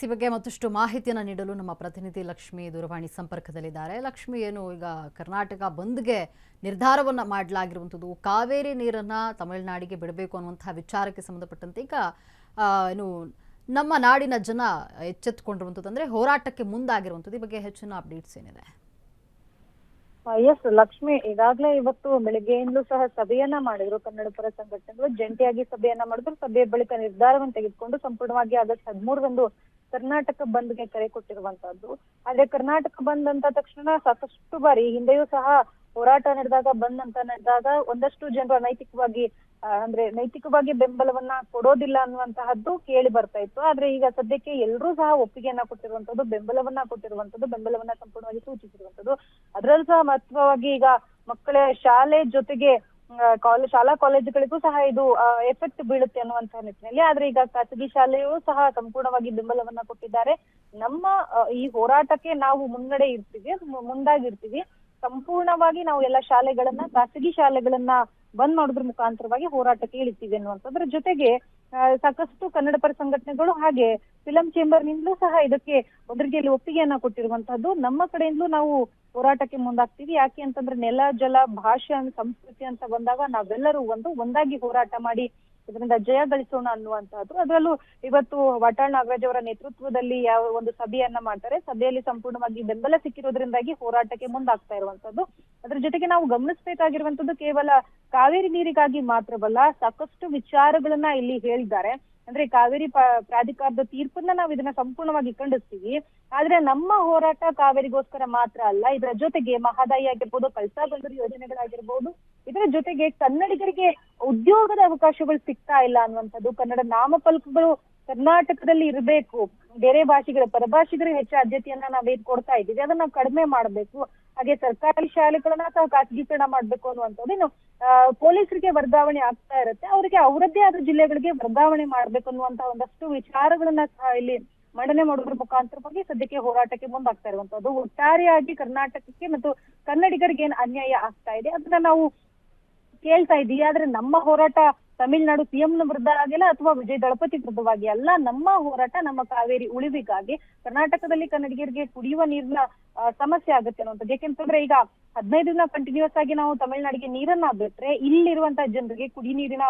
ಈ ಬಗ್ಗೆ ಮತ್ತಷ್ಟು ಮಾಹಿತಿಯನ್ನು ನೀಡಲು ನಮ್ಮ ಪ್ರತಿನಿಧಿ ಲಕ್ಷ್ಮಿ ದೂರವಾಣಿ ಸಂಪರ್ಕದಲ್ಲಿದ್ದಾರೆ. ಲಕ್ಷ್ಮಿ, ಏನು ಈಗ ಕರ್ನಾಟಕ ಬಂದ್ಗೆ ನಿರ್ಧಾರವನ್ನು ಮಾಡಲಾಗಿರುವಂಥದ್ದು, ಕಾವೇರಿ ನೀರನ್ನು ತಮಿಳುನಾಡಿಗೆ ಬಿಡಬೇಕು ಅನ್ನುವಂತಹ ವಿಚಾರಕ್ಕೆ ಸಂಬಂಧಪಟ್ಟಂತೆ ಈಗ ಏನು ನಮ್ಮ ನಾಡಿನ ಜನ ಎಚ್ಚೆತ್ತುಕೊಂಡಿರುವಂಥದ್ದು, ಅಂದರೆ ಹೋರಾಟಕ್ಕೆ ಮುಂದಾಗಿರುವಂಥದ್ದು. ಈ ಬಗ್ಗೆ ಹೆಚ್ಚಿನ ಅಪ್ಡೇಟ್ಸ್ ಏನಿದೆ? ಎಸ್ ಲಕ್ಷ್ಮಿ, ಈಗಾಗಲೇ ಇವತ್ತು ಬೆಳಿಗ್ಗೆಯಿಂದಲೂ ಸಹ ಸಭೆಯನ್ನ ಮಾಡಿದ್ರು. ಕನ್ನಡ ಪರ ಸಂಘಟನೆಗಳು ಜಂಟಿಯಾಗಿ ಸಭೆಯನ್ನ ಮಾಡಿದ್ರು. ಸಭೆಯ ಬಳಿಕ ನಿರ್ಧಾರವನ್ನು ತೆಗೆದುಕೊಂಡು ಸಂಪೂರ್ಣವಾಗಿ ಆಗಸ್ಟ್ 13ರಂದು ಕರ್ನಾಟಕ ಬಂದ್ಗೆ ಕರೆ ಕೊಟ್ಟಿರುವಂತಹದ್ದು. ಆದ್ರೆ ಕರ್ನಾಟಕ ಬಂದ್ ಅಂತ ತಕ್ಷಣ ಸಾಕಷ್ಟು ಬಾರಿ ಹಿಂದೆಯೂ ಸಹ ಹೋರಾಟ ನಡೆದಾಗ ಒಂದಷ್ಟು ಜನರು ನೈತಿಕವಾಗಿ ಬೆಂಬಲವನ್ನ ಕೊಡೋದಿಲ್ಲ ಅನ್ನುವಂತಹದ್ದು ಕೇಳಿ ಬರ್ತಾ ಇತ್ತು. ಆದ್ರೆ ಈಗ ಸದ್ಯಕ್ಕೆ ಎಲ್ಲರೂ ಸಹ ಒಪ್ಪಿಗೆಯನ್ನ ಕೊಟ್ಟಿರುವಂತದ್ದು, ಬೆಂಬಲವನ್ನ ಸಂಪೂರ್ಣವಾಗಿ ಸೂಚಿಸಿರುವಂತದ್ದು. ಅದರಲ್ಲೂ ಸಹ ಮಹತ್ವವಾಗಿ ಈಗ ಮಕ್ಕಳ ಶಾಲೆ ಜೊತೆಗೆ ಶಾಲಾ ಕಾಲೇಜುಗಳಿಗೂ ಸಹ ಇದು ಎಫೆಕ್ಟ್ ಬೀಳುತ್ತೆ ಅನ್ನುವಂತಹ ನಿಟ್ಟಿನಲ್ಲಿ. ಆದ್ರೆ ಈಗ ಖಾಸಗಿ ಶಾಲೆಯೂ ಸಹ ಸಂಪೂರ್ಣವಾಗಿ ಬೆಂಬಲವನ್ನ ಕೊಟ್ಟಿದ್ದಾರೆ. ನಮ್ಮ ಈ ಹೋರಾಟಕ್ಕೆ ನಾವು ಮುಂದಾಗಿರ್ತೀವಿ. ಸಂಪೂರ್ಣವಾಗಿ ನಾವು ಎಲ್ಲ ಖಾಸಗಿ ಶಾಲೆಗಳನ್ನ ಬಂದ್ ಮಾಡೋದ್ರ ಮುಖಾಂತರವಾಗಿ ಹೋರಾಟಕ್ಕೆ ಇಳಿತೀವಿ ಅನ್ನುವಂಥದ್ರ ಜೊತೆಗೆ ಸಾಕಷ್ಟು ಕನ್ನಡ ಪರ ಸಂಘಟನೆಗಳು ಹಾಗೆ ಫಿಲಂ ಚೇಂಬರ್ ನಿಂದಲೂ ಸಹ ಇದಕ್ಕೆ ಒಂದ್ ರೀತಿಯಲ್ಲಿ ಒಪ್ಪಿಗೆಯನ್ನ ಕೊಟ್ಟಿರುವಂತಹದ್ದು. ನಮ್ಮ ಕಡೆಯಿಂದಲೂ ನಾವು ಹೋರಾಟಕ್ಕೆ ಮುಂದಾಗ್ತೀವಿ. ಯಾಕೆ ಅಂತಂದ್ರೆ ನೆಲ, ಜಲ, ಭಾಷೆ, ಸಂಸ್ಕೃತಿ ಅಂತ ಬಂದಾಗ ನಾವೆಲ್ಲರೂ ಒಂದಾಗಿ ಹೋರಾಟ ಮಾಡಿ ಇದರಿಂದ ಜಯ ಗಳಿಸೋಣ ಅನ್ನುವಂತಹದ್ದು. ಅದರಲ್ಲೂ ಇವತ್ತು ವಾಟಾಳ್ ನಾಗರಾಜ್ ಅವರ ನೇತೃತ್ವದಲ್ಲಿ ಯಾವ ಒಂದು ಸಭೆಯನ್ನ ಮಾಡ್ತಾರೆ. ಸಭೆಯಲ್ಲಿ ಸಂಪೂರ್ಣವಾಗಿ ಬೆಂಬಲ ಸಿಕ್ಕಿರೋದ್ರಿಂದಾಗಿ ಹೋರಾಟಕ್ಕೆ ಮುಂದಾಗ್ತಾ ಇರುವಂತದ್ದು. ಅದ್ರ ಜೊತೆಗೆ ನಾವು ಗಮನಿಸಬೇಕಾಗಿರುವಂತದ್ದು ಕೇವಲ ಕಾವೇರಿ ನೀರಿಗಾಗಿ ಮಾತ್ರವಲ್ಲ, ಸಾಕಷ್ಟು ವಿಚಾರಗಳನ್ನ ಇಲ್ಲಿ ಹೇಳಿದ್ದಾರೆ. ಅಂದ್ರೆ ಕಾವೇರಿ ಪ್ರಾಧಿಕಾರದ ತೀರ್ಪನ್ನ ನಾವು ಇದನ್ನ ಸಂಪೂರ್ಣವಾಗಿ ಖಂಡಿಸ್ತೀವಿ. ಆದ್ರೆ ನಮ್ಮ ಹೋರಾಟ ಕಾವೇರಿಗೋಸ್ಕರ ಮಾತ್ರ ಅಲ್ಲ, ಇದರ ಜೊತೆಗೆ ಮಹದಾಯಿ ಆಗಿರ್ಬೋದು, ಕಳಸಾ ಬಂಡೂರಿ ಯೋಜನೆಗಳಾಗಿರ್ಬೋದು, ಇದರ ಜೊತೆಗೆ ಕನ್ನಡಿಗರಿಗೆ ಉದ್ಯೋಗದ ಅವಕಾಶಗಳು ಸಿಗ್ತಾ ಇಲ್ಲ ಅನ್ನುವಂಥದ್ದು. ಕನ್ನಡ ನಾಮಫಲಕಗಳು ಕರ್ನಾಟಕದಲ್ಲಿ ಇರಬೇಕು, ಬೇರೆ ಪರಭಾಷಿಗರಿಗೆ ಹೆಚ್ಚು ಆದ್ಯತೆಯನ್ನ ನಾವೇನ್ ಕೊಡ್ತಾ ಇದ್ದೀವಿ ಅದನ್ನ ನಾವು ಕಡಿಮೆ ಮಾಡ್ಬೇಕು. ಹಾಗೆ ಸರ್ಕಾರಿ ಶಾಲೆಗಳನ್ನ ಸಹ ಖಾಸಗೀಕರಣ ಮಾಡ್ಬೇಕು ಅನ್ನುವಂಥದ್ದು. ಇನ್ನು ಪೊಲೀಸರಿಗೆ ವರ್ಗಾವಣೆ ಆಗ್ತಾ ಇರುತ್ತೆ, ಅವರಿಗೆ ಅವರದ್ದೇ ಆದ ಜಿಲ್ಲೆಗಳಿಗೆ ವರ್ಗಾವಣೆ ಮಾಡ್ಬೇಕು ಅನ್ನುವಂತಹ ಒಂದಷ್ಟು ವಿಚಾರಗಳನ್ನ ಸಹ ಇಲ್ಲಿ ಮಂಡನೆ ಮಾಡೋದ್ರ ಮುಖಾಂತರವಾಗಿ ಸದ್ಯಕ್ಕೆ ಹೋರಾಟಕ್ಕೆ ಮುಂದಾಗ್ತಾ ಇರುವಂತದ್ದು. ಒಟ್ಟಾರೆಯಾಗಿ ಕರ್ನಾಟಕಕ್ಕೆ ಮತ್ತು ಕನ್ನಡಿಗರಿಗೆ ಏನ್ ಅನ್ಯಾಯ ಆಗ್ತಾ ಇದೆ ಅದನ್ನ ನಾವು ಕೇಳ್ತಾ ಇದ್ದೀವಿ. ಆದ್ರೆ ನಮ್ಮ ಹೋರಾಟ ತಮಿಳುನಾಡು ಸಿಎಂನ ವಿರುದ್ಧ ಆಗಿಲ್ಲ ಅಥವಾ ವಿಜಯ್ ದಳಪತಿ ವಿರುದ್ಧವಾಗಿ ಅಲ್ಲ. ನಮ್ಮ ಹೋರಾಟ ನಮ್ಮ ಕಾವೇರಿ ಉಳಿವಿಗಾಗಿ. ಕರ್ನಾಟಕದಲ್ಲಿ ಕನ್ನಡಿಗರಿಗೆ ಕುಡಿಯುವ ನೀರಿನ ಸಮಸ್ಯೆ ಆಗುತ್ತೆ ಅನ್ನುವಂಥದ್ದು. ಯಾಕೆಂತಂದ್ರೆ ಈಗ 15 ದಿನ ಕಂಟಿನ್ಯೂಸ್ ಆಗಿ ನಾವು ತಮಿಳುನಾಡಿಗೆ ನೀರನ್ನ ಬಿಟ್ರೆ ಇಲ್ಲಿರುವಂತಹ ಜನರಿಗೆ ಕುಡಿ ನೀರಿನ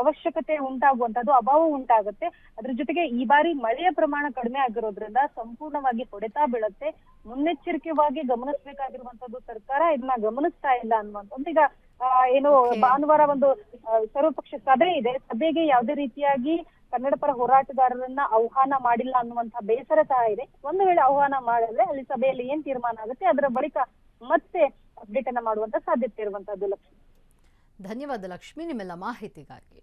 ಅವಶ್ಯಕತೆ ಉಂಟಾಗುವಂತದ್ದು, ಅಭಾವ ಉಂಟಾಗುತ್ತೆ. ಅದ್ರ ಜೊತೆಗೆ ಈ ಬಾರಿ ಮಳೆಯ ಪ್ರಮಾಣ ಕಡಿಮೆ ಆಗಿರೋದ್ರಿಂದ ಸಂಪೂರ್ಣವಾಗಿ ಹೊಡೆತ ಬೀಳುತ್ತೆ. ಮುನ್ನೆಚ್ಚರಿಕೆವಾಗಿ ಗಮನಿಸಬೇಕಾಗಿರುವಂತದ್ದು ಸರ್ಕಾರ ಇದನ್ನ ಗಮನಿಸ್ತಾ ಇಲ್ಲ ಅನ್ನುವಂಥದ್ದು. ಈಗ ಭಾನುವಾರ ಒಂದು ಸರ್ವಪಕ್ಷ ಸಭೆ ಇದೆ. ಸಭೆಗೆ ಯಾವುದೇ ರೀತಿಯಾಗಿ ಕನ್ನಡ ಪರ ಹೋರಾಟಗಾರರನ್ನ ಆಹ್ವಾನ ಮಾಡಿಲ್ಲ ಅನ್ನುವಂತಹ ಬೇಸರ ಸಹ ಇದೆ. ಒಂದು ವೇಳೆ ಆಹ್ವಾನ ಮಾಡಿದ್ರೆ ಅಲ್ಲಿ ಸಭೆಯಲ್ಲಿ ಏನ್ ತೀರ್ಮಾನ ಆಗುತ್ತೆ ಅದರ ಬಳಿಕ ಮತ್ತೆ ಅಪ್ಡೇಟ್ ಅನ್ನ ಮಾಡುವಂತ ಸಾಧ್ಯತೆ ಇರುವಂತದ್ದು. ಲಕ್ಷ್ಮಿ, ಧನ್ಯವಾದ ಲಕ್ಷ್ಮಿ, ನಿಮ್ಮೆಲ್ಲ ಮಾಹಿತಿಗಾಗಿ.